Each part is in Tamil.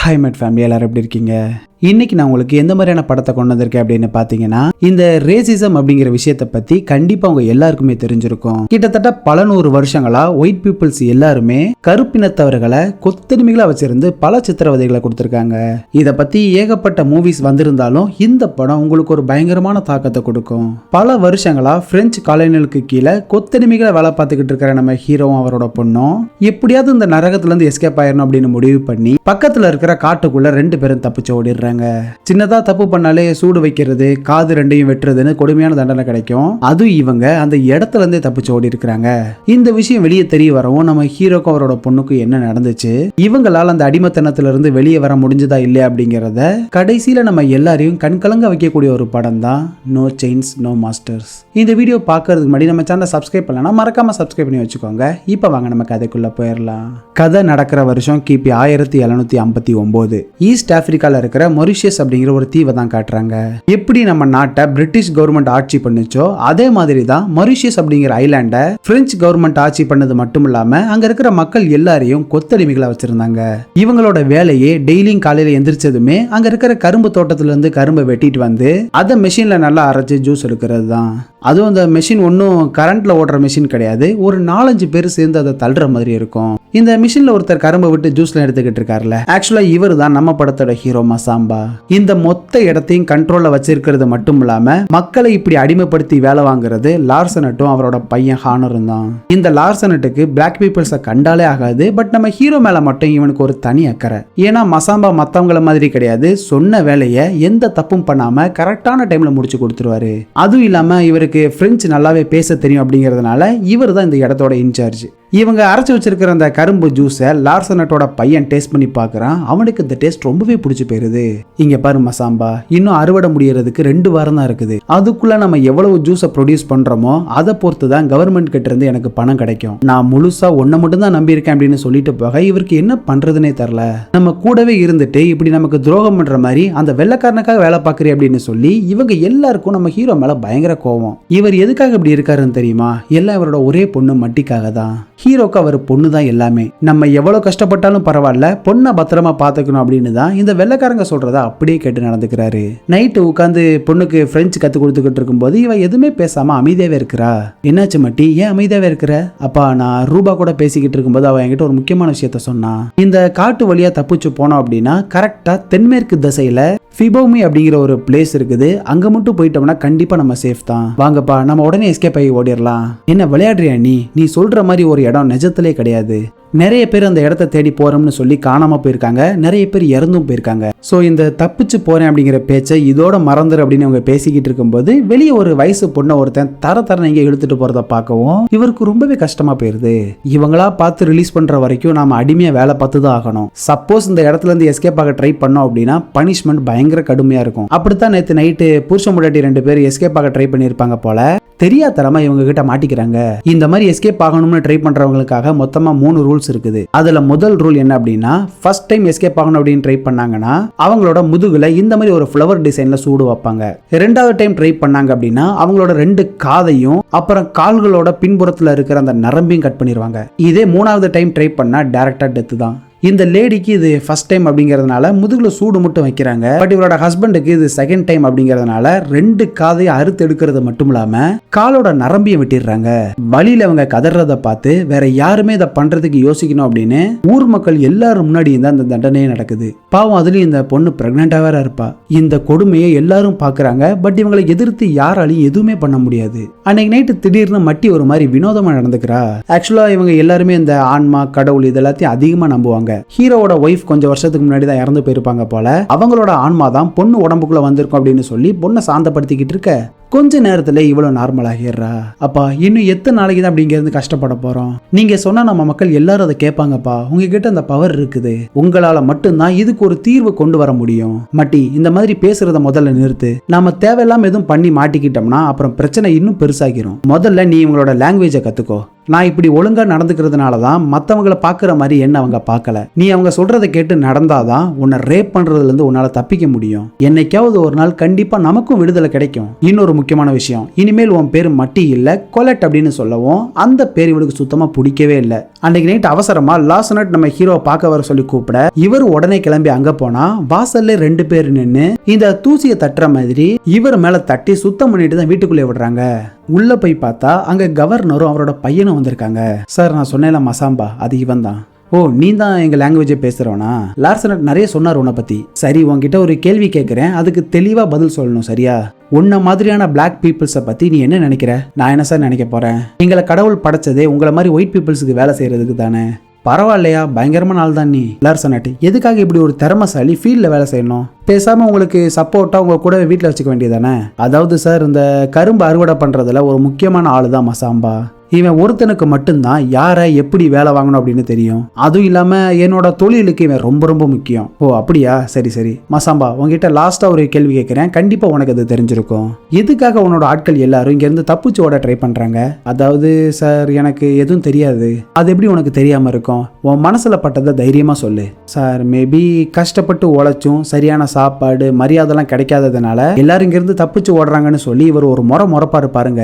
ஹாய் மெட் ஃபேமிலி, எல்லாரும் எப்படி இருக்கீங்க? இன்னைக்கு நான் உங்களுக்கு எந்த மாதிரியான படத்தை கொண்டு வந்திருக்கேன் அப்படின்னு பார்த்தீங்கன்னா, இந்த ரேசிசம் அப்படிங்கிற விஷயத்தை பத்தி கண்டிப்பா உங்க எல்லாருக்குமே தெரிஞ்சிருக்கும். கிட்டத்தட்ட பல நூறு வருஷங்களா ஒயிட் பீப்புள்ஸ் எல்லாருமே கருப்பினத்தவர்களை கொத்தடிமைகளா வச்சிருந்து பல சித்திரவதைகளை கொடுத்திருக்காங்க. இதை பத்தி ஏகப்பட்ட மூவிஸ் வந்திருந்தாலும் இந்த படம் உங்களுக்கு ஒரு பயங்கரமான தாக்கத்தை கொடுக்கும். பல வருஷங்களா பிரெஞ்சு காலனிகளுக்கு கீழே கொத்தடிமைகளை வேலை பார்த்துக்கிட்டு இருக்கிற நம்ம ஹீரோவும் அவரோட பொண்ணும் எப்படியாவது இந்த நரகத்துல இருந்து எஸ்கேப் ஆயிரணும் அப்படின்னு முடிவு பண்ணி பக்கத்துல இருக்கிற காட்டுக்குள்ள 2 பேரும் தப்பிச்சு ஓடிடுறாங்க. சின்னதா தப்பு பண்ணாலே சூடு வைக்கிறது, காது 2ஐயும் வெட்டுறதுன்னு கொடுமையான தண்டனை கிடைக்கும். அதுவும் இவங்க அந்த இடத்துல இருந்தே தப்பிச்சு ஓடி இருக்கிறாங்க. இந்த விஷயம் வெளியே தெரிய வரவும் நம்ம ஹீரோக்கும் அவரோட பொண்ணுக்கும் என்ன நடந்துச்சு, இவங்களால அந்த அடிமத்தனத்துல இருந்து வெளியே வர முடிஞ்சதா இல்லையா அப்படிங்கறத கடைசியில நம்ம எல்லாரையும் கண்கலங்க வைக்கக்கூடிய ஒரு படம் தான் நோ செயின்ஸ் நோ மாஸ்டர்ஸ். இந்த வீடியோ பார்க்கறதுக்கு முன்னாடி நம்ம சேனலை சப்ஸ்கிரைப் பண்ணலன்னா மறக்காம சப்ஸ்கிரைப் பண்ணி வச்சுக்கோங்க. இப்ப வாங்க நம்ம கதைக்குள்ள போயிடலாம். கதை நடக்கிற வருஷம் கிபி 1759. ஈஸ்ட் ஆப்பிரிக்கால இருக்கிற மொரிஷியஸ் அப்படிங்கிற ஒரு தீவை தான் காட்டுறாங்க. எப்படி நம்ம நாட்டை பிரிட்டிஷ் கவர்மெண்ட் ஆட்சி பண்ணுச்சோ அதே மாதிரி தான் மொரிஷியஸ் அப்படிங்கிற ஐலாண்டை பிரெஞ்சு கவர்மெண்ட் ஆட்சி பண்ணது மட்டும் இல்லாம அங்க இருக்கிற மக்கள் எல்லாரையும் கொத்தடிமைகளா வச்சிருந்தாங்க. இவங்களோட வேலையே டெய்லியும் காலையில எந்திரிச்சதுமே அங்க இருக்கிற கரும்பு தோட்டத்துல இருந்து கரும்பை வெட்டிட்டு வந்து அதை மெஷின்ல நல்லா அரைச்சு ஜூஸ் எடுக்கிறது தான். அதுவும் அந்த மெஷின் ஒன்னும் கரண்ட்ல ஓடுற மெஷின் கிடையாது. ஒரு 4-5 பேர் சேர்ந்து அதை தள்ளுற மாதிரி இருக்கும். இந்த மிஷின்ல ஒருத்தர் கரும்பை விட்டு ஜூஸ்ல எடுத்துக்கிட்டு இருக்காருல, ஆக்சுவலா இவர் தான் நம்ம படத்தோட ஹீரோ மசாம்பா. இந்த மொத்த இடத்தையும் கண்ட்ரோல்ல வச்சிருக்கிறது மட்டும் இல்லாம மக்களை இப்படி அடிமைப்படுத்தி வேலை வாங்குறது லார்சனட்டும் அவரோட பையன் ஹானரும் தான். இந்த லார்சனட்டுக்கு பிளாக் பீப்புள்ஸை கண்டாலே ஆகாது. பட் நம்ம ஹீரோ மேல மட்டும் இவனுக்கு ஒரு தனி அக்கறை. ஏன்னா மசாம்பா மத்தவங்கள மாதிரி கிடையாது. சொன்ன வேலையை எந்த தப்பும் பண்ணாம கரெக்டான டைம்ல முடிச்சு கொடுத்துருவாரு. அதுவும் இல்லாம இவருக்கு பிரெஞ்சு நல்லாவே பேச தெரியும் அப்படிங்கறதுனால இவர் தான் இந்த இடத்தோட இன்சார்ஜ். இவங்க அரைச்சு வச்சிருக்கிற அந்த கரும்பு ஜூஸை லார்சனட்டோட பையன் டேஸ்ட் பண்ணி பார்க்கறான். அவனுக்கு இந்த டேஸ்ட் ரொம்பவே பிடிச்சி போயிருது. இங்க பாரு மசாம்பா, இன்னும் அறுவடை முடியறதுக்கு 2 வாரம் தான் இருக்குது. அதுக்குள்ள நம்ம எவ்வளவு ஜூஸை ப்ரொடியூஸ் பண்றோமோ அதை பொறுத்து தான் கவர்மெண்ட் கிட்ட இருந்து எனக்கு பணம் கிடைக்கும். நான் முழுசா ஒன்ன மட்டும் தான் நம்பி இருக்கேன் அப்படின்னு சொல்லிட்டு போக இவருக்கு என்ன பண்றதுனே தெரியல. நம்ம கூடவே இருந்துட்டு இப்படி நமக்கு துரோகம் பண்ற மாதிரி அந்த வெள்ளைக்காரனுக்காக வேலை பார்க்கறே அப்படின்னு சொல்லி இவங்க எல்லாருக்கும் நம்ம ஹீரோ மேல பயங்கர கோவம். இவர் எதுக்காக இப்படி இருக்காருன்னு தெரியுமா? எல்லாம் இவரோட ஒரே பொண்ணு மட்டிக்காக தான். ஹீரோக்கு அவர் பொண்ணு தான் எல்லாமே. நம்ம எவ்வளவு கஷ்டப்பட்டாலும் பரவாயில்ல, பொண்ணை பத்திரமா பாத்துக்கணும் அப்படின்னு தான் இந்த வெள்ளைக்காரங்க சொல்றத அப்படியே கேட்டு நடந்துக்கிறாரு. நைட்டு உட்காந்து பொண்ணுக்கு பிரெஞ்சு கத்து கொடுத்துக்கிட்டு இருக்கும்போது இவ எதுவுமே பேசாம அமைதியாவே இருக்கிறா. என்னாச்சு மட்டி, ஏன் அமைதியாவே இருக்கிற? அப்பா, நான் ரூபா கூட பேசிக்கிட்டு இருக்கும்போது அவ என்கிட்ட ஒரு முக்கியமான விஷயத்த சொன்னா. இந்த காட்டு வழியா தப்பிச்சு போனோம் அப்படின்னா கரெக்டா தென்மேற்கு திசையில ஃபிபோமி அப்படிங்கிற ஒரு பிளேஸ் இருக்குது. அங்க மட்டும் போயிட்டோம்னா கண்டிப்பா நம்ம சேஃப் தான். வாங்கப்பா, நம்ம உடனே எஸ்கேப் ஆகி ஓடிடலாம். என்ன விளையாடுறியா நீ சொல்ற மாதிரி ஒரு இடம் நிஜத்திலே கிடையாது. நிறைய பேர் அந்த இடத்த தேடி போறோம்னு சொல்லி காணாம போயிருக்காங்க. நிறைய பேர் இறந்தும் போயிருக்காங்க. சோ இந்த தப்பிச்சு போறேன் அப்படிங்கிற பேச்சை இதோட மறந்துரு அப்படின்னு அவங்க பேசிக்கிட்டு இருக்கும்போது வெளியே ஒரு வயசு பொண்ணை ஒருத்தன் தர இங்க இழுத்துட்டு போறத பார்க்கவும் இவருக்கு ரொம்பவே கஷ்டமா போயிருது. இவங்களா பார்த்து ரிலீஸ் பண்ற வரைக்கும் நாம அடிமையா வேலை பார்த்து தான் ஆகணும். சப்போஸ் இந்த இடத்துல இருந்து எஸ்கேப் ஆக ட்ரை பண்ணோம் அப்படின்னா பனிஷ்மெண்ட் பயங்கர கடுமையா இருக்கும். அப்படித்தான் நேற்று நைட்டு புருஷ முன்னாடி 2 பேர் எஸ்கேப் ஆக ட்ரை பண்ணிருப்பாங்க போல. தெரியாதரமா இவங்க கிட்ட மாட்டிக்கிறாங்க. இந்த மாதிரி எஸ்கேப் ஆகணும்னு ட்ரை பண்றவங்களுக்காக மொத்தமா 3 ரூல்ஸ் இருக்குது. அதுல முதல் ரூல் என்ன அப்படின்னா, ஃபர்ஸ்ட் டைம் எஸ்கேப் ஆகணும் அப்படின்னு ட்ரை பண்ணாங்கன்னா அவங்களோட முதுகுல இந்த மாதிரி ஒரு ஃப்ளவர் டிசைன்ல சூடு வைப்பாங்க. 2வது டைம் ட்ரை பண்ணாங்க அப்படின்னா அவங்களோட 2 காதையும் அப்புறம் கால்களோட பின்புறத்துல இருக்கிற அந்த நரம்பையும் கட் பண்ணிடுவாங்க. இதே 3வது டைம் ட்ரை பண்ணா டைரக்டா டெத் தான். இந்த லேடிக்கு இது ஃபர்ஸ்ட் டைம் அப்படிங்கறதுனால முதுகுல சூடு மட்டும் வைக்கிறாங்க. பட் இவரோட ஹஸ்பண்டுக்கு இது செகண்ட் டைம் அப்படிங்கறதுனால 2 காதையும் அறுத்து எடுக்கிறது மட்டும் இல்லாம காலோட நரம்பியை வெட்டிடுறாங்க. வழியில அவங்க கதறத பார்த்து வேற யாருமே இதை பண்றதுக்கு யோசிக்கணும் அப்படின்னு ஊர் மக்கள் எல்லாரும் முன்னாடி தான் இந்த தண்டனையே நடக்குது. பாவம், அதுலயும் இந்த பொண்ணு பிரெக்னெண்டா வேற இருப்பா. இந்த கொடுமையை எல்லாரும் பாக்குறாங்க. பட் இவங்களை எதிர்த்து யாராலையும் எதுவுமே பண்ண முடியாது. அன்னைக்கு நைட்டு திடீர்னு மட்டி ஒரு மாதிரி வினோதமா நடந்துக்கிறா. ஆக்சுவலா இவங்க எல்லாருமே இந்த ஆன்மா, கடவுள் இது எல்லாத்தையும் அதிகமா நம்புவாங்க. ஹீரோவோட ஒய்ஃப் கொஞ்சம் வருஷத்துக்கு முன்னாடி தான் இறந்து போயிருப்பாங்க போல. அவங்களோட ஆன்மா தான் பொண்ணு உடம்புக்குள்ள வந்திருக்கும் அப்படின்னு சொல்லி பொண்ணை சாந்தப்படுத்திக்கிட்டு இருக்க கொஞ்ச நேரத்துல இவ்வளவு நார்மல் ஆகிடுறா. அப்பா, இன்னும் எத்தனை நாளைக்கு தான் அப்படிங்கிறது கஷ்டப்பட போறோம்? நீங்க சொன்னா நம்ம மக்கள் எல்லாரும் அதை கேட்பாங்கப்பா. உங்ககிட்ட அந்த பவர் இருக்குது. உங்களால மட்டும்தான் இதுக்கு ஒரு தீர்வு கொண்டு வர முடியும். மட்டி, இந்த மாதிரி பேசுறத முதல்ல நிறுத்து. நாம தேவையில்லாம எதுவும் பண்ணி மாட்டிக்கிட்டோம்னா அப்புறம் பிரச்சனை இன்னும் பெருசாகிரும். முதல்ல நீ உங்களோட லாங்குவேஜை கத்துக்கோ. நான் இப்படி ஒழுங்கா நடந்துக்கிறதுனால தான் மற்றவங்களை பார்க்குற மாதிரி என்ன அவங்க பார்க்கல. நீ அவங்க சொல்றதை கேட்டு நடந்தாதான் உன்னை ரேப் பண்றதுல இருந்து உன்னால தப்பிக்க முடியும். என்னைக்காவது ஒரு நாள் கண்டிப்பா நமக்கும் விடுதலை கிடைக்கும். இன்னொரு முக்கியமான விஷயம், இனிமேல் உன் பேர் மட்டி இல்ல கொலட் அப்படின்னு சொல்லவும் அந்த பேர் இவளுக்கு சுத்தமா பிடிக்கவே இல்லை. அன்னைக்கு நைட் அவசரமா லாசனட் நம்ம ஹீரோ பார்க்க வர சொல்லி கூப்பிட இவர் உடனே கிளம்பி அங்க போனா வாசல்ல 2 பேர் நின்னு இந்த தூசியை தட்டுற மாதிரி இவர் மேல தட்டி சுத்தம் பண்ணிட்டு தான் வீட்டுக்குள்ளே விடுறாங்க. உள்ள போய் பார்த்தா அங்க கவர்னரும் அவரோட பையனும் வந்திருக்காங்க. சார், நான் சொன்னேன்ல மசாம்பா, அது இவன் தான். ஓ, நீ தான் எங்க லாங்குவேஜை பேசுறவனா? லார்சனட் நிறைய சொன்னார் உன்னை பத்தி. சரி, உன்கிட்ட ஒரு கேள்வி கேட்கிறேன், அதுக்கு தெளிவா பதில் சொல்லணும், சரியா? உன்ன மாதிரியான பிளாக் பீப்புள்ஸை பத்தி நீ என்ன நினைக்கிற? நான் என்ன சார் நினைக்க போறேன்? எங்களை கடவுள் படைச்சதே உங்களை மாதிரி ஒயிட் பீப்புள்ஸுக்கு வேலை செய்யறதுக்கு தானே. பரவாயில்லையா, பயங்கரமான ஆள் தான் நீ. லார்சனட், எதுக்காக இப்படி ஒரு திறமசாலி ஃபீல்டில் வேலை செய்யணும்? பேசாம உங்களுக்கு சப்போர்ட்டா உங்க கூட வீட்டில் வச்சுக்க வேண்டியதானே? அதாவது சார், இந்த கரும்பு அறுவடை பண்றதுல ஒரு முக்கியமான ஆளு தான் மசாம்பா. இவன் ஒருத்தனுக்கு மட்டும்தான் யாரை எப்படி வேலை வாங்கணும் அப்படின்னு தெரியும். அதுவும் இல்லாம என்னோட தொழிலுக்கு இவன் ரொம்ப ரொம்ப முக்கியம். ஓ அப்படியா, சரி சரி. மசாம்பா, உங்ககிட்ட லாஸ்டா ஒரு கேள்வி கேட்கிறேன், கண்டிப்பா உனக்கு அது தெரிஞ்சிருக்கும். எதுக்காக உன்னோட ஆட்கள் எல்லாரும் இங்க இருந்து தப்பிச்சு ஓட ட்ரை பண்றாங்க? அதாவது சார், எனக்கு எதுவும் தெரியாது. அது எப்படி உனக்கு தெரியாம இருக்கும்? உன் மனசுல பட்டதை தைரியமா சொல்லு. சார், மேபி கஷ்டப்பட்டு உழைச்சும் சரியான சாப்பாடு மரியாதைலாம் கிடைக்காததுனால எல்லாரும் இங்க இருந்து தப்பிச்சு ஓடுறாங்கன்னு சொல்லி இவர் ஒரு முறைப்பாரு பாருங்க.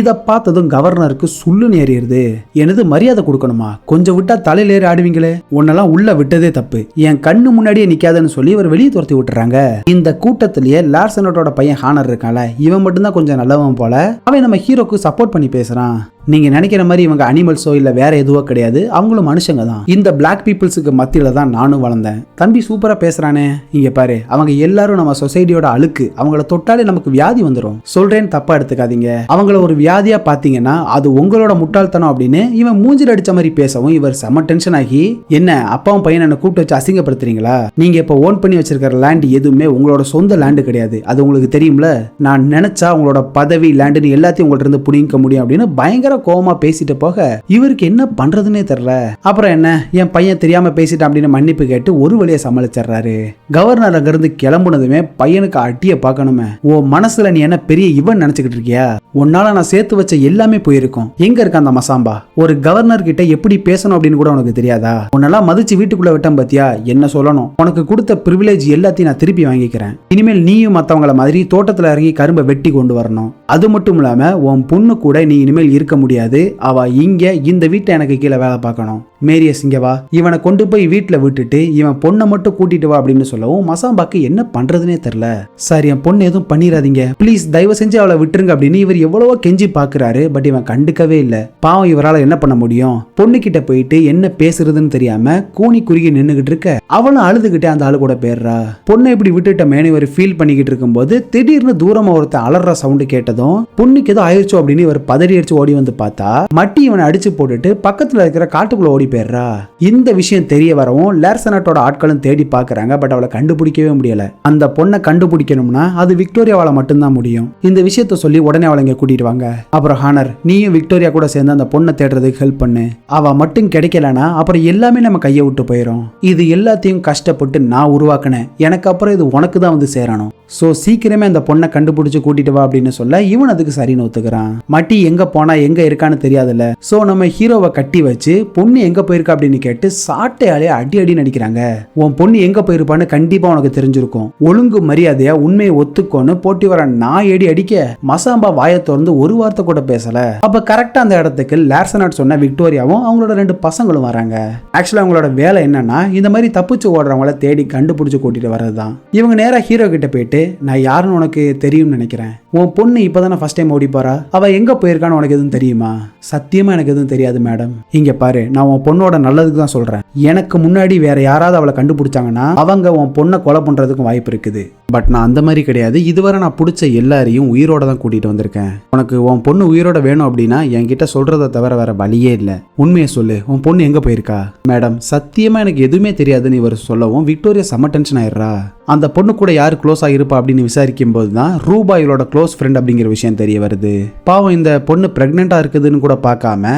இதை பார்த்ததும் கவர்னருக்கு சுள்ளுன்னு ஏறிடுது. எனது மரியாதை கொடுக்கணுமா? கொஞ்சம் விட்டா தலையில ஏறி ஆடுவீங்களே. உன்னெல்லாம் உள்ள விட்டதே தப்பு. என் கண்ணு முன்னாடியே நிக்காதுன்னு சொல்லி இவர் வெளியே துரத்தி விட்டுறாங்க. இந்த கூட்டத்திலேயே லார்சனட்டோட பையன் ஹானர் இருக்கான்ல, இவன் மட்டும்தான் கொஞ்சம் நல்லவன் போல. அவன் நம்ம ஹீரோக்கு சப்போர்ட் பண்ணி பேசுறான். நீங்க நினைக்கிற மாதிரி இவங்க அனிமல்ஸோ இல்ல வேற எதுவோ கிடையாது, அவங்களும் மனுஷங்க தான். இந்த பிளாக் பீப்புள்ஸுக்கு மத்தியில தான் நானும் வளர்ந்தேன். தம்பி சூப்பரா பேசுறானே. இங்க பாரு, அவங்க எல்லாரும் நம்ம சொசைட்டியோட அழுக்கு. அவங்கள தொட்டாலே நமக்கு வியாதி வந்துடும். சொல்றேன்னு தப்பா எடுத்துக்காதீங்க. அவங்கள ஒரு வியாதியா பாத்தீங்கன்னா அது உங்களோட முட்டாள்தனம் அப்படின்னு இவன் மூஞ்சில் அடிச்ச மாதிரி பேசவும் இவர் செம டென்ஷன் ஆகி, என்ன அப்பாவும் பையன் என்ன கூப்பிட்டு வச்சு அசிங்கப்படுத்துறீங்களா? நீங்க இப்ப ஓன் பண்ணி வச்சிருக்கிற லேண்ட் எதுவுமே உங்களோட சொந்த லேண்டு கிடையாது, அது உங்களுக்கு தெரியும்ல. நான் நினைச்சா உங்களோட பதவி லேண்டுன்னு எல்லாத்தையும் உங்கள்ட்ட இருந்து புடிங்க முடியும் அப்படின்னு பயங்கர கோவமா பேசிட்டு போக இவருக்கு என்ன பண்றதுன்னே தெரியல. அப்புறம் என்ன, என் பையன் தெரியாம பேசிட்டான் அப்படின்னு மன்னிப்பு கேட்டு ஒரு வழியை சமாளிச்சிடுறாரு. கவர்னர் அங்க இருந்து கிளம்புனதுமே பையனுக்கு அட்டிய பார்க்கணுமே. ஓ மனசுல நீ என்ன பெரிய இவன் நினைச்சுக்கிட்டு இருக்கியா? உன்னால நான் சேர்த்து வச்ச எல்லாமே போயிருக்கும். எங்க இருக்க அந்த மசாம்பா? ஒரு கவர்னர் கிட்ட எப்படி பேசணும் அப்படின்னு கூட உனக்கு தெரியாதா? உன்னெல்லாம் மதிச்சு வீட்டுக்குள்ள விட்டேன் பாத்தியா? என்ன சொல்லணும்? உனக்கு கொடுத்த பிரிவிலேஜ் எல்லாத்தையும் நான் திருப்பி வாங்கிக்கிறேன். இனிமேல் நீயும் மத்தவங்கள மாதிரி தோட்டத்துல இறங்கி கரும்பை வெட்டி கொண்டு வரணும். அது மட்டும் இல்லாம உன் பொண்ணு கூட நீ இனிமேல் இருக்க முடியாது. அவ இங்க இந்த வீட்டை எனக்கு கீழே வேலை பார்க்கணும். மேரியஸ் இங்க வா, இவனை கொண்டு போய் வீட்டுல விட்டுட்டு இவன் பொண்ணை மட்டும் கூட்டிட்டு வா அப்படின்னு சொல்லவும் மசாம்பாக்கு என்ன பண்றதுனே தெரியல. சார், என் பொண்ணு எதுவும் பண்ணிடாதீங்க ப்ளீஸ், தயவு செஞ்சு அவளை விட்டுருங்க அப்படின்னு இவர் எவ்வளவோ கெஞ்சி பாக்குறாரு. பட் இவன் கண்டுக்கவே இல்ல. பாவம், இவரால் என்ன பண்ண முடியும்? பொண்ணு கிட்ட போயிட்டு என்ன பேசுறதுன்னு தெரியாம கூனி குறுகி நின்னுகிட்டு இருக்க அவளும் அழுதுகிட்டே அந்த ஆளு கூட போயிடுறா. பொண்ணை இப்படி விட்டுட்ட மேனு இவர் ஃபீல் பண்ணிக்கிட்டு இருக்கும் போது திடீர்னு தூரமா ஒருத்தர் அலற சவுண்டு கேட்டதும் பொண்ணுக்கு ஏதோ ஆயிடுச்சோ அப்படின்னு இவர் பதறி அடிச்சு ஓடி வந்து பார்த்தா மட்டி இவனை அடிச்சு போட்டுட்டு பக்கத்துல இருக்கிற காட்டுக்குள்ள ஓடி போயிடுறா. இந்த விஷயம் தெரிய வரவும் லார்சனட்டோட ஆட்களும் தேடி பாக்குறாங்க. பட் அவளை கண்டுபிடிக்கவே முடியல. அந்த பொண்ணை கண்டுபிடிக்கணும்னா அது விக்டோரியாவால மட்டும்தான் முடியும். இந்த விஷயத்த சொல்லி உடனே அவளை இங்க கூட்டிட்டு வாங்க. அப்புறம் ஹானர், நீயும் விக்டோரியா கூட சேர்ந்து அந்த பொண்ணை தேடுறதுக்கு ஹெல்ப் பண்ணு. அவ மட்டும் கிடைக்கலனா அப்புறம் எல்லாமே நம்ம கையை விட்டு போயிடும். இது எல்லாத்தையும் கஷ்டப்பட்டு நான் உருவாக்கினேன். எனக்கு அப்புறம் இது உனக்கு தான் வந்து சேரணும். சோ சீக்கிரமே அந்த பொண்ணை கண்டுபிடிச்சு கூட்டிட்டு வா அப்படின்னு சொல்ல இவன் அதுக்கு சரின்னு ஒத்துக்கிறான். மட்டி எங்க போனா எங்க இருக்கான்னு தெரியாதுல்ல. சோ நம்ம ஹீரோவை கட்டி வச்சு பொண்ணு எங்க போயிருக்கா அப்படின்னு கேட்டு சாட்டையாலே அடி அடி நடிக்கிறாங்க. உன் பொண்ணு எங்க போயிருப்பான்னு கண்டிப்பா உனக்கு தெரிஞ்சிருக்கும். ஒழுங்கு மரியாதையா உண்மையை ஒத்துக்கோன்னு போட்டி வர நான் எடி அடிக்க மசாம்பா வாயை திறந்து ஒரு வார்த்தை கூட பேசல. அப்ப கரெக்டா அந்த இடத்துக்கு லார்சனட் சொன்ன விக்டோரியாவும் அவங்களோட 2 பசங்களும் வராங்க. ஆக்சுவலா அவங்களோட வேலை என்னன்னா இந்த மாதிரி தப்பிச்சு ஓடுறவங்கள தேடி கண்டுபிடிச்சு கூட்டிட்டு வர்றதுதான். இவங்க நேரா ஹீரோ கிட்ட போயிட்டு, நான் யாருன்னு உனக்கு தெரியும்னு நினைக்கிறேன். உன் பொண்ணு இப்பதானே ஃபர்ஸ்ட் டைம் ஓடி போறா. அவ எங்க போயிருக்கான்னு உனக்கு எதுவும் தெரியுமா? சத்தியமா எனக்கு எதுவும் தெரியாது மேடம். இங்க பாரு, நான் உன் பொண்ணோட நல்லதுக்கு தான் சொல்றேன். எனக்கு முன்னாடி வேற யாராவது அவளை கண்டுபிடிச்சாங்கன்னா அவங்க உன் பொண்ணை கொலை பண்றதுக்கும் வாய்ப்பு இருக்குது. பட் நான் அந்த மாதிரி கிடையாது. இதுவரை நான் பிடிச்ச எல்லாரையும் உயிரோட தான் கூட்டிட்டு வந்திருக்கேன். உனக்கு உன் பொண்ணு உயிரோட வேணும் அப்படின்னா என்கிட்ட சொல்றதை தவிர வேற வழியே இல்லை. உண்மையை சொல்லு, உன் பொண்ணு எங்க போயிருக்கா? மேடம், சத்தியமா எனக்கு எதுவுமே தெரியாதுன்னு இவர் சொல்லவும் விக்டோரியா செம டென்ஷன் ஆயிடுறா. அந்த பொண்ணு கூட யாரு க்ளோஸா இருப்பா அப்படின்னு விசாரிக்கும் போதுதான் ரூபா இவளோட க்ளோஸ் ஃப்ரெண்ட் அப்படிங்கிற விஷயம் தெரிய வருது. பாவம், இந்த பொண்ணு பிரெக்னெண்டா இருக்குதுன்னு கூட பார்க்காம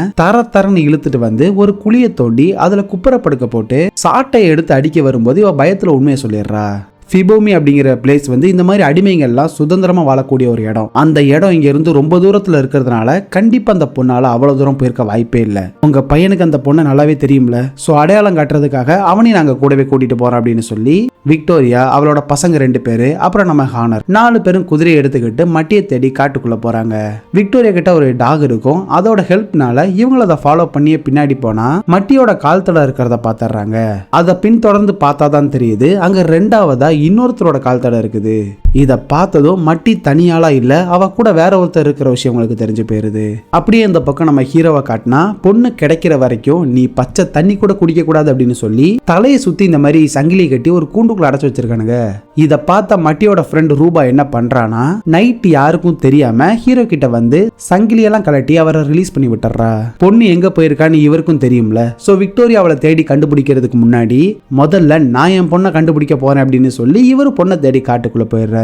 தரன்னு இழுத்துட்டு வந்து ஒரு குழியை தோண்டி அதுல குப்புற படுக்க போட்டு சாட்டையை எடுத்து அடிக்க வரும்போது இவ பயத்துல உண்மையை சொல்லிடுறா. ஃபிபோமி அப்படிங்கிற பிளேஸ் வந்து இந்த மாதிரி அடிமைங்கள்லாம் சுதந்திரமா வாழக்கூடிய ஒரு இடம். அந்த இடம் இங்க இருந்து ரொம்ப தூரத்துல இருக்கிறதுனால கண்டிப்பா அந்த பொண்ணால அவ்வளவு தூரம் போயிருக்க வாய்ப்பே இல்லை. உங்க பையனுக்கு அந்த பொண்ணை நல்லாவே தெரியும்ல. சோ அடையாளம் காட்டுறதுக்காக அவனையும் நாங்க கூடவே கூட்டிட்டு போறோம் அப்படின்னு சொல்லி விக்டோரியா, அவளோட பசங்க 2 பேரு, அப்புறம் நம்ம ஹானர் 4 பேரும் குதிரையை எடுத்துக்கிட்டு மட்டியை தேடி காட்டுக்குள்ள போறாங்க. விக்டோரியா கிட்ட ஒரு டாக் இருக்கும். அதோட ஹெல்ப்னால இவங்கள அதை ஃபாலோ பண்ணியே பின்னாடி போனா மட்டியோட கால் தடம் இருக்கிறத பாத்துறாங்க. அதை பின்தொடர்ந்து பார்த்தாதான் தெரியுது அங்க 2ஆவதா இன்னொருத்தரோட கால் தடம் இருக்குது. இத பார்த்ததும் மட்டி தனியாளா இல்ல, அவ கூட வேற ஒருத்தர் இருக்கிற விஷயம் உங்களுக்கு தெரிஞ்சு போயிருது. அப்படியே இந்த பக்கம் நம்ம ஹீரோவை காட்டினா, பொண்ணு கிடைக்கிற வரைக்கும் நீ பச்சை தண்ணி கூட குடிக்க கூடாது அப்படின்னு சொல்லி தலையை சுத்தி இந்த மாதிரி சங்கிலி கட்டி ஒரு கூண்டுக்குள்ள அடைச்சு வச்சிருக்கானுங்க. இத பார்த்த மட்டியோட ஃப்ரெண்ட் ரூபா என்ன பண்றானா, நைட் யாருக்கும் தெரியாம ஹீரோ கிட்ட வந்து சங்கிலியெல்லாம் கலட்டி அவரை ரிலீஸ் பண்ணி விட்டுறா. பொண்ணு எங்க போயிருக்கான்னு இவருக்கும் தெரியும்ல. சோ விக்டோரியா அவளை தேடி கண்டுபிடிக்கிறதுக்கு முன்னாடி முதல்ல நான் என் பொண்ணை கண்டுபிடிக்க போறேன் அப்படின்னு சொல்லி இவரு பொண்ணை தேடி காட்டுக்குள்ள போயிடுறாரு.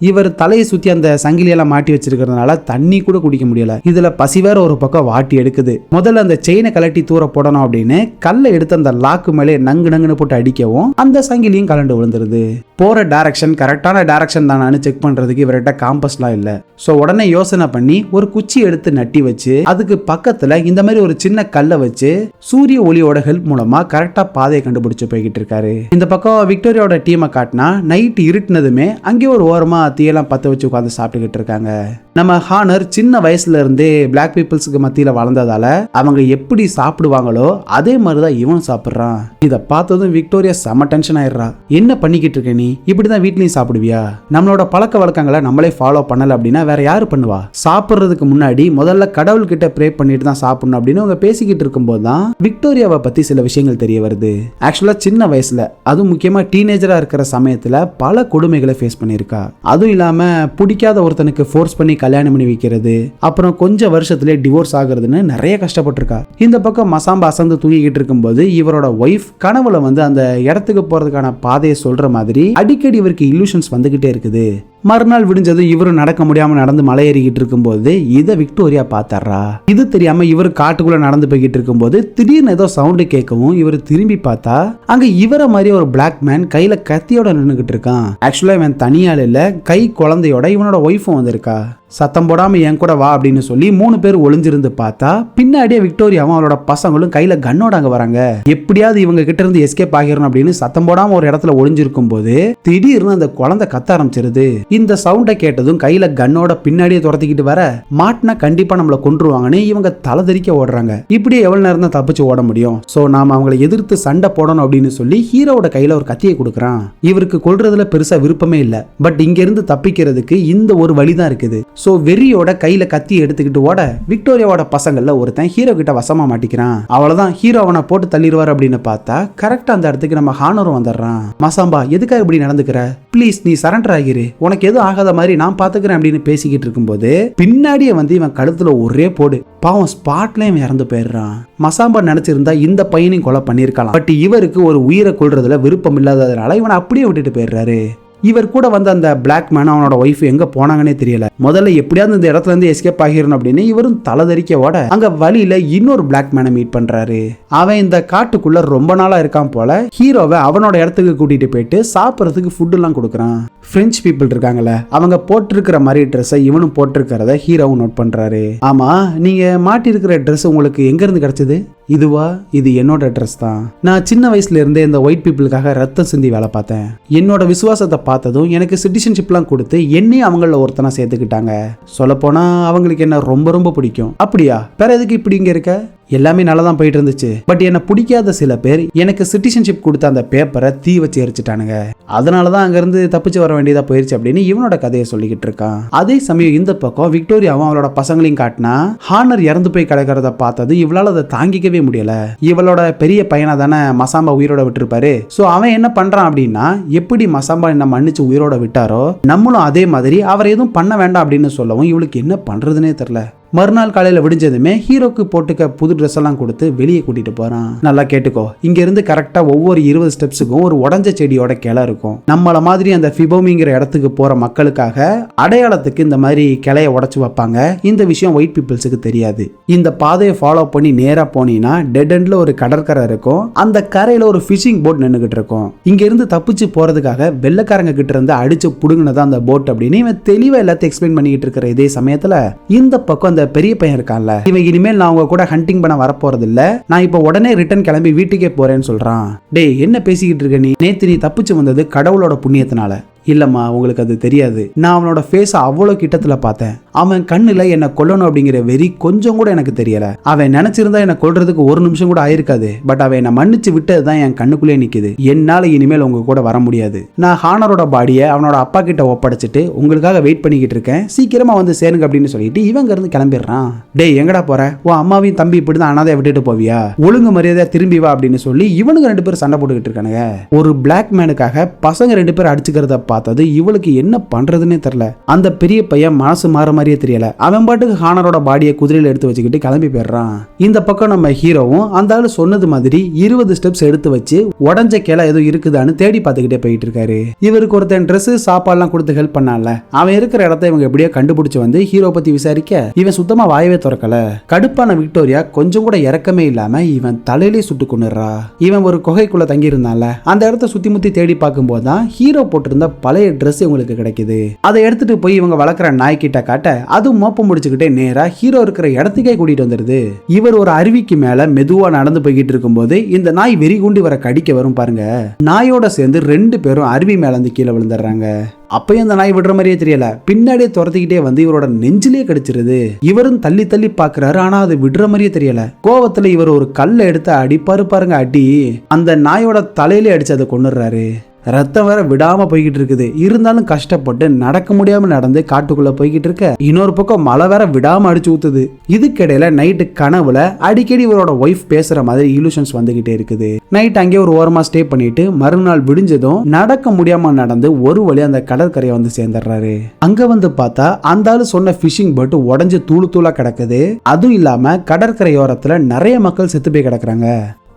இவர் தலையை சுத்தி அந்த சங்கிலியெல்லாம் மாட்டி வச்சிருக்கிறதுனால தண்ணி கூட குடிக்க முடியல. இதுல பசி வேற ஒரு பக்கம் வாட்டி எடுக்குது. முதல்ல அந்த செயினை கலட்டி தூர போடணும் அப்படின்னு கல்லை எடுத்து அந்த லாக்கு மேலே நங்கு நங்குன்னு போட்டு அடிக்கவும் அந்த சங்கிலியும் கலண்டு விழுந்துருது. போற டைரக்ஷன் கரெக்டான டைரக்ஷன் தானு செக் பண்றதுக்கு இவர்கிட்ட காம்பஸ்லாம் இல்ல. சோ உடனே யோசனை பண்ணி ஒரு குச்சி எடுத்து நட்டி வச்சு அதுக்கு பக்கத்துல இந்த மாதிரி ஒரு சின்ன கல்லை வச்சு சூரிய ஒளியோட ஹெல்ப் மூலமா கரெக்டா பாதையை கண்டுபிடிச்சு போய்கிட்டு இருக்காரு. இந்த பக்கம் விக்டோரியாவோட டீமை காட்டினா நைட் இருட்டுனதுமே அங்கே ஒரு ஓரமா தீயெல்லாம் பத்த வச்சு உட்காந்து சாப்பிட்டுக்கிட்டு இருக்காங்க. நம்ம ஹானர் சின்ன வயசுல இருந்தே பிளாக் பீப்புள்ஸ்க்கு மத்தியில வளர்ந்ததால அவங்க எப்படி சாப்பிடுவாங்களோ அதே மாதிரிதான் இவன் சாப்பிடுறான். இத பார்த்ததும் விக்டோரியா செம டென்ஷன் ஆயிடுறா. என்ன பண்ணிக்கிட்டு இருக்க நீ? இப்படிதான் வீட்லயும் சாப்பிடுவியா? நம்மளோட பழக்க வழக்கங்களை நம்மளே ஃபாலோ பண்ணல அப்படின்னா வேற யாரு பண்ணுவா? சாப்பிடுறதுக்கு முன்னாடி முதல்ல கடவுள் கிட்ட ப்ரே பண்ணிட்டு தான் சாப்பிடணும் அப்படின்னு அவங்க பேசிக்கிட்டு இருக்கும்போது தான் விக்டோரியாவை பத்தி சில விஷயங்கள் தெரிய வருது. ஆக்சுவலா சின்ன வயசுல, அதுவும் முக்கியமா டீனேஜரா இருக்கிற சமயத்துல பல கொடுமைகளை ஃபேஸ் பண்ணியிருக்கா. அதுவும் இல்லாம பிடிக்காத ஒருத்தனுக்கு ஃபோர்ஸ் பண்ணி கல்யாணம் பண்ணி வைக்கிறது, அப்புறம் கொஞ்சம் வருஷத்திலே டிவோர்ஸ் ஆகுறதுன்னு நிறைய கஷ்டப்பட்டிருக்கா. இந்த பக்கம் மசாம்பா அசந்து தூங்கிக்கிட்டு இருக்கும்போது இவரோட ஒய்ஃப் கனவுல வந்து அந்த இடத்துக்கு போறதுக்கான பாதையை சொல்ற மாதிரி அடிக்கடி இவருக்கு இல்லூஷன்ஸ் வந்துகிட்டே இருக்குது. மறுநாள் விடிஞ்சதும் இவரும் நடக்க முடியாம நடந்து மலை ஏறிக்கிட்டு இருக்கும்போது இதை விக்டோரியா பாத்தர்றா. இது தெரியாம இவர் காட்டுக்குள்ள நடந்து போய்கிட்டு இருக்கும்போது திடீர்னு ஏதோ சவுண்டு கேட்கவும் இவர் திரும்பி பார்த்தா அங்க இவர மாதிரி ஒரு பிளாக் மேன் கையில கத்தியோட நின்னுகிட்டு இருக்கான். ஆக்சுவலா இவன் தனியாள் இல்ல, கை குழந்தையோட இவனோட ஒய்ஃபும் வந்திருக்கா. சத்தம் போடாம என் கூட வா அப்படின்னு சொல்லி 3 பேர் ஒளிஞ்சிருந்து பார்த்தா பின்னாடியே விக்டோரியாவும் அவளோட பசங்களும் கையில கன்னோட அங்க வராங்க. எப்படியாவது இவங்க கிட்ட இருந்து எஸ்கேப் ஆகிரணும் அப்படின்னு சத்தம் போடாம ஒரு இடத்துல ஒளிஞ்சிருக்கும் போது திடீர்னு அந்த குழந்தை கத்த ஆரம்பிச்சிருது. இந்த சவுண்டை கேட்டதும் கையில கன்னோட பின்னாடியே துரத்திக்கிட்டு வர மாட்டினா கண்டிப்பா நம்மள கொன்றுவாங்கன்னு இவங்க தலைதெறிக்க ஓடுறாங்க. இப்படியே எவ்வளவு நேரம் தான் தப்பிச்சு ஓட முடியும்? சோ நாம அவங்களை எதிர்த்து சண்டை போடணும் அப்படின்னு சொல்லி ஹீரோவோட கையில ஒரு கத்தியை கொடுக்கறான். இவருக்கு கொல்றதுல பெருசா விருப்பமே இல்ல, பட் இங்க இருந்து தப்பிக்கிறதுக்கு இந்த ஒரு வழிதான் இருக்குது. சோ வெறியோட கையில கத்தி எடுத்துக்கிட்டு ஓட விக்டோரியாவோட பசங்கள்ல ஒருத்தன் ஹீரோ கிட்ட வசமா மாட்டிக்கிறான். அவ்வளவுதான், ஹீரோ அவனை போட்டு தள்ளிடுவார் அப்படின்னு பார்த்தா கரெக்டா அந்த இடத்துக்கு நம்ம ஹானரும் வந்துடுறான். மசாம்பா, எதுக்காக இப்படி நடந்துக்கிற? ப்ளீஸ் நீ சரண்டர் ஆகிரு, உனக்கு எதுவும் ஆகாத மாதிரி நான் பாத்துக்கிறேன் அப்படின்னு பேசிக்கிட்டு இருக்கும்போது பின்னாடியே வந்து இவன் கழுத்துல ஒரே போடு. பாவம், ஸ்பாட்ல இவன் இறந்து போயிடுறான். மசாம்பா நினைச்சிருந்தா இந்த பையனையும் கொலை பண்ணிருக்கலாம். பட் இவருக்கு ஒரு உயிரை கொல்றதுல விருப்பம் இல்லாததுனால இவனை அப்படியே விட்டுட்டு போயிடுறாரு. இவர் கூட வந்து அந்த பிளாக் மேன் அவனோட ஒய்ஃப் எங்க போனாங்கன்னே தெரியல. முதல்ல எப்படியாவது இந்த இடத்துல இருந்து எஸ்கேப் ஆகிரணும் அப்படின்னு இவரும் தலைதறிக்க ஓட அங்க வழியில இன்னொரு பிளாக் மேனை மீட் பண்றாரு. அவன் இந்த காட்டுக்குள்ள ரொம்ப நாளா இருக்கான் போல. ஹீரோவை அவனோட இடத்துக்கு கூட்டிட்டு போயிட்டு சாப்பிடறதுக்கு ஃபுட் எல்லாம் கொடுக்குறான். பிரெஞ்சு பீப்புள் இருக்காங்கல்ல, அவங்க போட்டிருக்கிற மாதிரி ட்ரெஸ்ஸை இவனும் போட்டிருக்கிறத ஹீரோவும் நோட் பண்றாரு. ஆமா, நீங்க மாட்டி இருக்கிற ட்ரெஸ் உங்களுக்கு எங்க இருந்து கிடைச்சது? இதுவா? இது என்னோட ட்ரெஸ் தான். நான் சின்ன வயசுல இருந்தே இந்த ஒயிட் பீப்புளுக்காக ரத்தம் சிந்தி வேலை பார்த்தேன். என்னோட விசுவாசத்தை பார்த்ததும் எனக்கு சிட்டிசன்ஷிப்லாம் கொடுத்து என்னையும் அவங்கள ஒருத்தனா சேர்த்துக்கிட்டாங்க. சொல்ல போனா அவங்களுக்கு என்ன ரொம்ப ரொம்ப பிடிக்கும். அப்படியா? வேற எதுக்கு இப்படி இங்க இருக்க? எல்லாமே நல்லா தான் போயிட்டு இருந்துச்சு. பட் என்ன பிடிக்காத சில பேர் எனக்கு சிட்டிசன்ஷிப் கொடுத்த அந்த பேப்பரை தீ வச்சு எரிச்சிட்டானுங்க. அதனாலதான் அங்க இருந்து தப்பிச்சு வர வேண்டியதா போயிருச்சு அப்படின்னு இவனோட கதையை சொல்லிக்கிட்டு இருக்கான். அதே சமயம் இந்த பக்கம் விக்டோரியாவும் அவளோட பசங்களையும் காட்டினா ஹானர் இறந்து போய் கிடக்கிறத பார்த்தது இவளால அதை தாங்கிக்கவே முடியல. இவளோட பெரிய பையனா தானே மசாம்பா உயிரோட விட்டுருப்பாரு. சோ அவன் என்ன பண்றான் அப்படின்னா, எப்படி மசாம்பா என்ன மன்னிச்சு உயிரோட விட்டாரோ நம்மளும் அதே மாதிரி அவர் எதுவும் பண்ண வேண்டாம் அப்படின்னு சொல்லவும் இவளுக்கு என்ன பண்றதுன்னே தெரியல. மறுநாள் காலையில விடிஞ்சதுமே ஹீரோக்கு போட்டுக்க புது ட்ரெஸ் எல்லாம் கொடுத்து வெளியே கூட்டிட்டு போறான். நல்லா கேட்டுக்கோ, இங்க இருந்து கரெக்டா ஒவ்வொரு 20 ஸ்டெப்ஸுக்கும் ஒரு உடஞ்ச செடியோட கிளை இருக்கும். நம்மள மாதிரி அந்த ஃபிபோமிங்கிற இடத்துக்கு போற மக்களுக்காக அடையாளத்துக்கு இந்த மாதிரி கிளைய உடைச்சு வைப்பாங்க. இந்த விஷயம் ஒயிட் பீப்புள்ஸுக்கு தெரியாது. இந்த பாதையை ஃபாலோ பண்ணி நேரா போனீங்கன்னா டெட் எண்ட்ல ஒரு கடற்கரை இருக்கும். அந்த கரையில ஒரு ஃபிஷிங் போட் நின்னுகிட்டு இருக்கும். இங்க இருந்து தப்பிச்சு போறதுக்காக வெள்ளக்காரங்க கிட்ட இருந்து அடிச்சு புடுங்கினதான் அந்த போட் அப்படின்னு இவன் தெளிவா எல்லாத்தையும் எக்ஸ்பிளைன் பண்ணிக்கிட்டு இருக்கிற இதே சமயத்துல இந்த பக்கம் அந்த பெரிய பையன் இருக்கான்ல, இவன் இனிமேல் நான் உங்க கூட ஹண்டிங் பண்ண வரப்போறது இல்ல, நான் இப்ப உடனே ரிட்டர்ன் கிளம்பி வீட்டுக்கே போறேன்னு சொல்றான். டேய் என்ன பேசிக்கிட்டு இருக்க நீ? நேத்து நீ தப்பிச்சு வந்தது கடவுளோட புண்ணியத்தினால. இல்லம்மா உங்களுக்கு அது தெரியாது. நான் அவனோட ஃபேஸ அவ்வளவு கிட்டத்துல பார்த்தேன். அவன் கண்ணுல என்ன கொல்லணும் அப்படிங்கிற வெறி கொஞ்சம் கூட எனக்கு தெரியல. அவன் நினைச்சிருந்தா என்ன கொல்றதுக்கு ஒரு நிமிஷம் கூட ஆயிருக்காது. பட் அவன் என்ன மன்னிச்சு விட்டதுதான் என் கண்ணுக்குள்ளே நிக்குது. என்னால இனிமேல் உங்க கூட வர முடியாது. நான் ஹானரோட பாடியை அவனோட அப்பா கிட்ட ஒப்படைச்சிட்டு உங்களுக்காக வெயிட் பண்ணிக்கிட்டு இருக்கேன், சீக்கிரமா வந்து சேருங்க அப்படின்னு சொல்லிட்டு இவங்க இருந்து கிளம்பிடுறான். டேய் எங்கடா போற? உன் அம்மாவையும் தம்பி இப்படிதான் அனாதையா விட்டுட்டு போவியா? ஒழுங்கு மரியாதையா திரும்பி வா அப்படின்னு சொல்லி இவனுங்க ரெண்டு பேரும் சண்டை போட்டுக்கிட்டு இருக்கானுங்க. ஒரு பிளாக் மேனுக்காக பசங்க ரெண்டு பேரும் அடிச்சுக்கிறத பார்த்தது இவளுக்கு என்ன பண்றதுன்னே தெரியல. அந்த பெரிய பையன் மனசு மாற மாதிரியே தெரியல. அவன் பாட்டுக்கு ஹானரோட பாடியை குதிரையில எடுத்து வச்சுக்கிட்டு கிளம்பி போயிடுறான். இந்த பக்கம் நம்ம ஹீரோவும் அந்த ஆளு சொன்னது மாதிரி 20 ஸ்டெப்ஸ் எடுத்து வச்சு உடஞ்ச கிளை ஏதோ இருக்குதான்னு தேடி பார்த்துக்கிட்டே போயிட்டு இருக்காரு. இவருக்கு ஒருத்தன் ட்ரெஸ் சாப்பாடுலாம் கொடுத்து ஹெல்ப் பண்ணால, அவன் இருக்கிற இடத்த இவங்க எப்படியோ கண்டுபிடிச்சு வந்து ஹீரோ பத்தி விசாரிக்க இவன் சுத்தமா வாயவே திறக்கல. கடுப்பான விக்டோரியா கொஞ்சம் கூட இறக்கமே இல்லாம இவன் தலையிலே சுட்டு கொண்டுறா. இவன் ஒரு குகைக்குள்ள தங்கி இருந்தால, அந்த இடத்த சுத்தி முத்தி தேடி பார்க்கும் போதுதான் ஹீரோ போட்டிருந்த பழைய ட்ரெஸ் உங்களுக்கு கிடைக்குது. அதை எடுத்துட்டு போய் இவங்க வளர்க்குற நாய்கிட்ட காட்ட அதுவும் மோப்பம் முடிச்சுக்கிட்டே நேரா ஹீரோ இருக்கிற இடத்துக்கே கூட்டிட்டு வந்துருது. இவர் ஒரு அருவிக்கு மேல மெதுவா நடந்து போய்கிட்டு இருக்கும்போது இந்த நாய் வெறி குண்டி வர கடிக்க வரும் பாருங்க. நாயோட சேர்ந்து 2 பேரும் அருவி மேல இருந்து கீழே விழுந்துடுறாங்க. அப்பயும் அந்த நாய் விடுற மாதிரியே தெரியல, பின்னாடியே துரத்திக்கிட்டே வந்து இவரோட நெஞ்சிலே கடிச்சிருது. இவரும் தள்ளி தள்ளி பாக்குறாரு, ஆனா அது விடுற மாதிரியே தெரியல. கோவத்துல இவர் ஒரு கல்லை எடுத்து அடிப்பாரு பாருங்க, அடி அந்த நாயோட தலையிலே அடிச்சு அதை கொன்னுறாரு. ரத்தம் வேற விடாம போய்கிட்டு இருக்குது. இருந்தாலும் கஷ்டப்பட்டு நடக்க முடியாம நடந்து காட்டுக்குள்ள போய்கிட்டு இருக்க, இன்னொரு பக்கம் மழை வேற விடாம அடிச்சு ஊத்துது. இதுக்கிடையில நைட்டு கனவுல அடிக்கடி இவரோட ஒய்ஃப் பேசுற மாதிரி இலூஷன்ஸ் வந்துகிட்டே இருக்குது. நைட் அங்கே ஒரு ஓரமா ஸ்டே பண்ணிட்டு மறுநாள் விடிஞ்சதும் நடக்க முடியாம நடந்து ஒரு வழி அந்த கடற்கரையை வந்து சேர்ந்துடுறாரு. அங்க வந்து பார்த்தா அந்த ஆளு சொன்ன பிஷிங் போட் உடஞ்சு தூளு தூளா கிடக்குது. அதுவும் இல்லாம கடற்கரையோரத்துல நிறைய மக்கள் செத்து போய் கிடக்குறாங்க.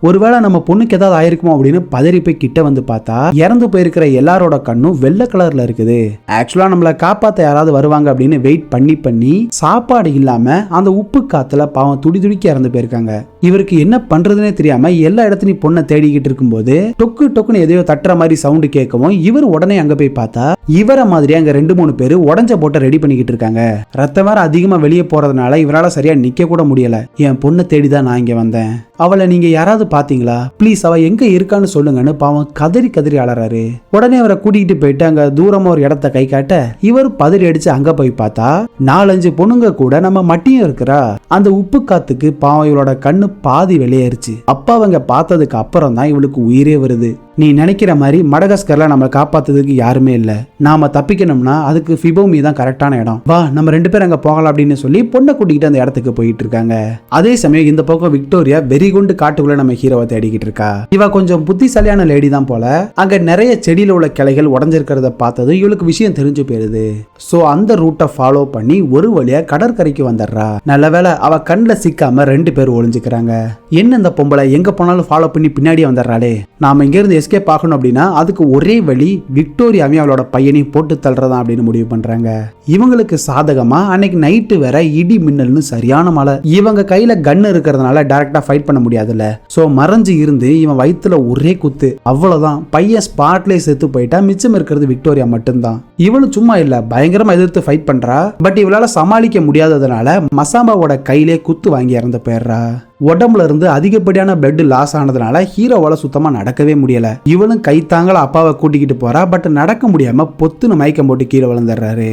ஒருவேளை நம்ம பொண்ணுக்கு ஏதாவது ஆயிருக்குமோ அப்படின்னு பதறி போய் கிட்ட வந்து பார்த்தா இறந்து போயிருக்கிற எல்லாரோட கண்ணும் வெள்ளை கலர்ல இருக்குது. ஆக்சுவலா நம்மளை காப்பாத்த யாராவது வருவாங்க அப்படின்னு வெயிட் பண்ணி சாப்பாடு இல்லாம அந்த உப்பு காத்துல பாவம் துடி துடிக்க இறந்து போயிருக்காங்க. இவருக்கு என்ன பண்றதுன்னே தெரியாம எல்லா இடத்துலயும் பொண்ணை தேடிக்கிட்டு இருக்கும்போது டொக்கு டொக்குன்னு எதையோ தட்டுற மாதிரி சவுண்டு கேட்கவும் இவர் உடனே அங்க போய் பார்த்தா இவரை மாதிரி அங்க 2-3 பேர் உடஞ்ச போட்ட ரெடி பண்ணிக்கிட்டு இருக்காங்க. ரத்தம் வேற அதிகமா வெளியே போறதுனால இவரால சரியா நிக்க கூட முடியல. என் பொண்ணை தேடிதான் நான் இங்க வந்தேன், அவளை நீங்க யாராவது பாத்தீங்களா, பிளீஸ் அவ எங்க இருக்கான்னு சொல்லுங்கன்னு பாவம் கதறி கதறி அலறாரு. உடனே அவரை கூட்டிகிட்டு போயிட்டு அங்க தூரமா ஒரு இடத்த கை காட்ட இவர் பதறி அடிச்சு அங்க போய் பார்த்தா 4-5 பொண்ணுங்க கூட நம்ம மட்டியும் இருக்கிறா. அந்த உப்பு காத்துக்கு பாவம் இவளோட கண்ணு பாதி வெளியேறிச்சு. அப்ப அவங்க பார்த்ததுக்கு அப்புறம் தான் இவளுக்கு உயிரே வருது. நீ நினைக்கிற மாதிரி மடகாஸ்கர்ல நம்ம காப்பாத்துறதுக்கு யாருமே இல்ல, நாம தப்பிக்கணும்னா அதுக்கு ஃபிபோமி தான் கரெக்டான இடம், வா நம்ம 2 பேரும் அங்க போகலாம் அப்படின்னு சொல்லி பொண்ணை கூட்டிகிட்டு அந்த இடத்துக்கு போயிட்டு இருக்காங்க. அதே சமயம் இந்த பக்கம் விக்டோரியா வெறி கொண்டு காட்டுக்குள்ள நம்ம ஹீரோவை தேடிக்கிட்டு இருக்கா. இவ கொஞ்சம் புத்திசாலியான லேடி தான் போல. அங்க நிறைய செடியில உள்ள கிளைகள் உடஞ்சிருக்கிறத பார்த்தது இவளுக்கு விஷயம் தெரிஞ்சு போயிருது. சோ அந்த ரூட்டை ஃபாலோ பண்ணி ஒரு வழியா கடற்கரைக்கு வந்துடுறா. நல்ல வேளை அவ கண்ணில் சிக்காம 2 பேர் ஒளிஞ்சுக்கிறாங்க. என்ன இந்த பொம்பளை எங்க போனாலும் ஃபாலோ பண்ணி பின்னாடியே வந்துடுறாளே, நாம இங்க இருந்து எஸ்கேப் ஆகணும் அப்படின்னா அதுக்கு ஒரே வழி விக்டோரியாவையும் அவளோட பையனையும் போட்டு தள்ளுறதா அப்படின்னு முடிவு பண்றாங்க. இவங்களுக்கு சாதகமா அன்னைக்கு நைட்டு வேற இடி மின்னல்னு சரியான மழை. இவங்க கையில கன் இருக்கிறதுனால டைரக்டா ஃபைட் பண்ண முடியாதுல்ல. சோ மறைஞ்சு இருந்து இவன் வயித்துல ஒரே குத்து, அவ்வளவுதான். பையன் ஸ்பாட்லயே செத்து போயிட்டா. மிச்சம் இருக்கிறது விக்டோரியா மட்டும்தான். இவளும் சும்மா இல்ல, பயங்கரமா எதிர்த்து ஃபைட் பண்றா. பட் இவளால சமாளிக்க முடியாததுனால மசாம்பாவோட கையிலே குத்து வாங்கி இறந்து போயிடுறா. உடம்புல இருந்து அதிகப்படியான பிளட் லாஸ் ஆனதுனால ஹீரோவால சுத்தமா நடக்கவே முடியல. இவளும் கைத்தாங்கள அப்பாவை கூட்டிக்கிட்டு போறா. பட் நடக்க முடியாம பொத்துன்னு மயக்கம் போட்டு கீழே விழுந்துடுறாரு.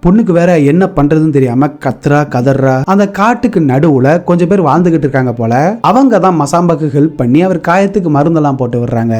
பொண்ணுக்கு வேற என்ன பண்றதுன்னு தெரியாம கத்துறா கதறா. அந்த காட்டுக்கு நடுவுல கொஞ்சம் பேர் வாழ்ந்துகிட்டு இருக்காங்க போல. அவங்க தான் மசாம்பாக்கு ஹெல்ப் பண்ணி அவர் காயத்துக்கு மருந்தெல்லாம் போட்டு விடுறாங்க.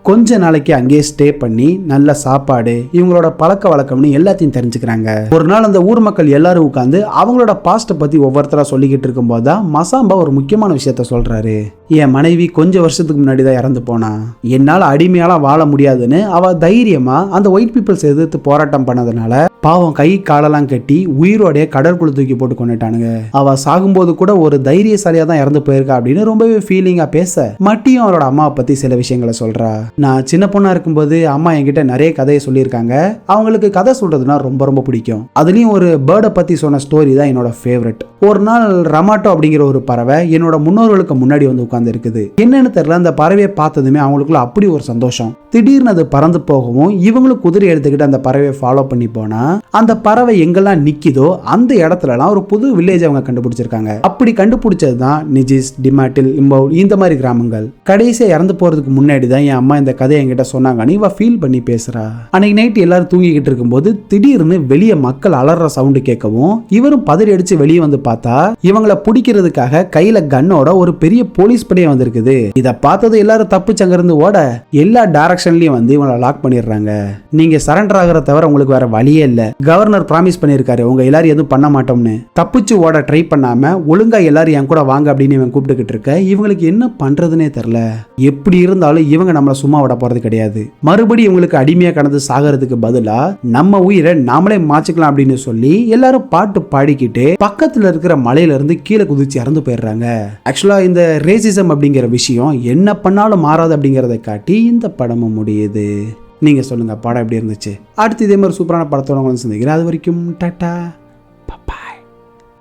கொஞ்ச நாளைக்கு அங்கேயே ஸ்டே பண்ணி நல்ல சாப்பாடு, இவங்களோட பழக்க வழக்கம்னு எல்லாத்தையும் தெரிஞ்சுக்கிறாங்க. ஒரு நாள் அந்த ஊர் மக்கள் எல்லாரும் உட்காந்து அவங்களோட பாஸ்ட பத்தி ஒவ்வொருத்தரா சொல்லிக்கிட்டு இருக்கும் போதுதான் மசாம்பா ஒரு முக்கியமான விஷயத்த சொல்றாரு. என் மனைவி கொஞ்சம் வருஷத்துக்கு முன்னாடி தான் இறந்து போனா, என்னால அடிமையாலாம் வாழ முடியாதுன்னு அவ தைரியமா அந்த ஒயிட் பீப்புள்ஸ் எதிர்த்து போராட்டம் பண்ணதுனால பாவம் கை காலெல்லாம் கட்டி உயிரோடைய கடற்குள்ள தூக்கி போட்டு கொண்டுட்டானுங்க. அவ சாகும்போது கூட ஒரு தைரியசாலியா தான் இறந்து போயிருக்கா அப்படின்னு ரொம்பவே ஃபீலிங்கா பேச மட்டியும் அவரோட அம்மாவை பத்தி சில விஷயங்களை சொல்றா. நான் சின்ன பொண்ணா இருக்கும்போது அம்மா என்கிட்ட நிறைய கதையை சொல்லியிருக்காங்க. அவங்களுக்கு கதை சொல்றதுன்னா ரொம்ப ரொம்ப பிடிக்கும். அதுலயும் ஒரு பேர்டை பத்தி சொன்ன ஸ்டோரி தான் என்னோட ஃபேவரட். ஒரு நாள் ரமாட்டோ அப்படிங்கிற ஒரு பறவை என்னோட முன்னோர்களுக்கு முன்னாடி வந்து உட்கார்ந்து உட்கார்ந்து இருக்குது. என்னன்னு தெரியல, அந்த பறவையை பார்த்ததுமே அவங்களுக்குள்ள அப்படி ஒரு சந்தோஷம். திடீர்னு அது பறந்து போகவும் இவங்களும் குதிரை எடுத்துக்கிட்டு அந்த பறவையை ஃபாலோ பண்ணி போனா அந்த பறவை எங்கெல்லாம் நிக்குதோ அந்த இடத்துலலாம் ஒரு புது வில்லேஜ் அவங்க கண்டுபிடிச்சிருக்காங்க. அப்படி கண்டுபிடிச்சது தான் நிஜிஸ், டிமாட்டில், இம்பவுல் இந்த மாதிரி கிராமங்கள். கடைசியா இறந்து போறதுக்கு முன்னாடி தான் என் அம்மா இந்த கதையை என்கிட்ட சொன்னாங்கன்னு இவ ஃபீல் பண்ணி பேசுறா. அன்னைக்கு நைட் எல்லாரும் தூங்கிக்கிட்டு இருக்கும்போது திடீர்னு வெளியே மக்கள் அலற சவுண்டு கேட்கவும் இவரும் பதறி அடிச்சு வெளியே வந்து பார்த்தா இவங்களை பிடிக்கிறதுக்காக கையில கன்னோட ஒரு பெரிய போலீஸ் படையே வந்திருக்குது. இதை பார்த்தது எல்லாரும் தப்பிச்சங்க இருந்து ஓட எல்லா டைரக்ஷன்லயும் வந்து இவங்களை லாக் பண்ணிடுறாங்க. நீங்க சரண்டர் ஆகிற தவிர உங்களுக்கு வேற வழியே இல்ல. கவர்னர் பிராமிஸ் பண்ணிருக்காரு உங்க எல்லாரும் எதுவும் பண்ண மாட்டோம்னு. தப்பிச்சு ஓட ட்ரை பண்ணாம ஒழுங்கா எல்லாரும் என் கூட வாங்க அப்படின்னு இவன் கூப்பிட்டுக்கிட்டு இருக்க இவங்களுக்கு என்ன பண்றதுனே தெரியல. எப்படி இருந்தாலும் இவங்க நம்மள சும்மா விட போறது கிடையாது. மறுபடியும் இவங்களுக்கு அடிமையா கடந்து சாகிறதுக்கு பதிலா நம்ம உயிரை நாமளே மாச்சுக்கலாம் அப்படின்னு சொல்லி எல்லாரும் பாட்டு பாடிக்கிட்டு பக்கத்துல இருக்கிற மலையில இருந்து கீழே குதிச்சு இறந்து போயிடுறாங்க. ஆக்சுவலா இந்த ரேசிசம் அப்படிங்கிற விஷயம் என்ன பண்ணாலும் மாறாது அப்படிங்கறத காட்டி இந்த படமும் முடியுது. நீங்க சொல்லுங்க படம் எப்படி இருந்துச்சு? அடுத்து இதே மாதிரி சூப்பரான படத்தோட சந்திக்கிறேன். அது வரைக்கும் டாடா.